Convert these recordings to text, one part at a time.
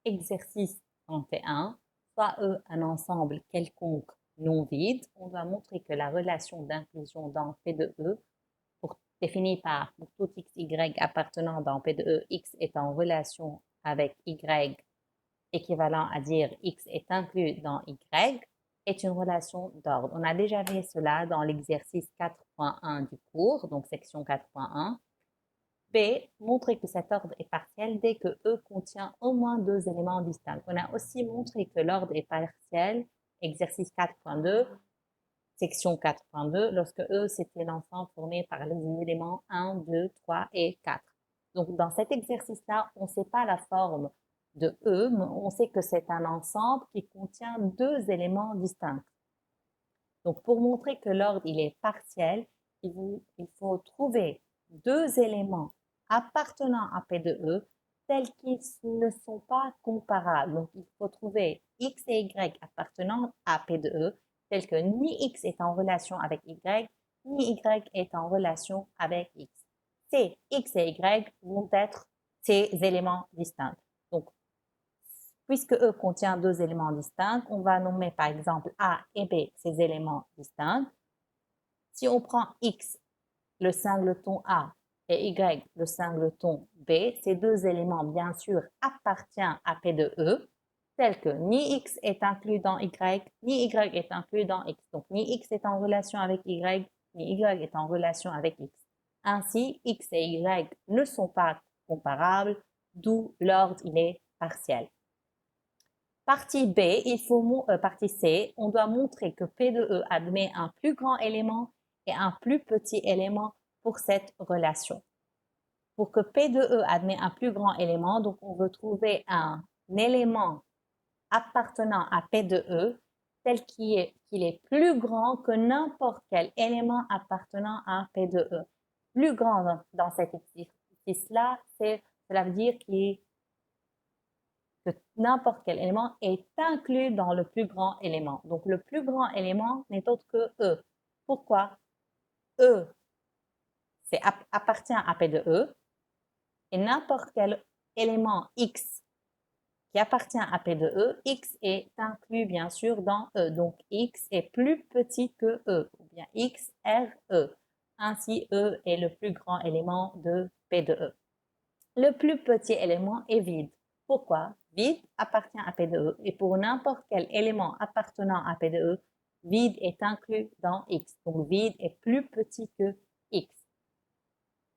exercice 31, soit E un ensemble quelconque non vide, on doit montrer que la relation d'inclusion dans P de E, définie par pour tout x, y appartenant dans P de E, x est en relation avec y équivalent à dire x est inclus dans y, est une relation d'ordre. On a déjà vu cela dans l'exercice 4.1 du cours, donc section 4.1. B, montrer que cet ordre est partiel dès que E contient au moins deux éléments distincts. On a aussi montré que l'ordre est partiel, exercice 4.2, section 4.2, lorsque E, c'était l'ensemble formé par les éléments 1, 2, 3 et 4. Donc, dans cet exercice-là, on ne sait pas la forme de E, mais on sait que c'est un ensemble qui contient deux éléments distincts. Donc, pour montrer que l'ordre, il est partiel, il faut trouver deux éléments appartenant à P de E tels qu'ils ne sont pas comparables. Donc, il faut trouver x et y appartenant à P de E tels que ni x est en relation avec y, ni y est en relation avec x. Ces x et y vont être ces éléments distincts. Donc, puisque E contient deux éléments distincts, on va nommer par exemple A et B ces éléments distincts. Si on prend X, le singleton A, et Y, le singleton B, ces deux éléments, bien sûr, appartiennent à P de E, tels que ni X est inclus dans Y, ni Y est inclus dans X. Donc, ni X est en relation avec Y, ni Y est en relation avec X. Ainsi, X et Y ne sont pas comparables, d'où l'ordre, il est partiel. Partie B, partie C, on doit montrer que P de E admet un plus grand élément et un plus petit élément pour cette relation. Pour que P de E admet un plus grand élément, donc on veut trouver un élément appartenant à P de E tel qu'il est plus grand que n'importe quel élément appartenant à P de E. Plus grand dans cet exercice-là, cela veut dire que n'importe quel élément est inclus dans le plus grand élément. Donc, le plus grand élément n'est autre que E. Pourquoi? E, appartient à P de E, et n'importe quel élément X qui appartient à P de E, X est inclus bien sûr dans E. Donc, X est plus petit que E, ou bien X, R, E. Ainsi, E est le plus grand élément de P de E. Le plus petit élément est vide. Pourquoi? Vide appartient à P de E et pour n'importe quel élément appartenant à P de E, vide est inclus dans X. Donc, vide est plus petit que X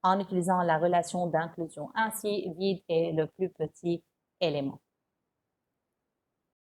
en utilisant la relation d'inclusion. Ainsi, vide est le plus petit élément.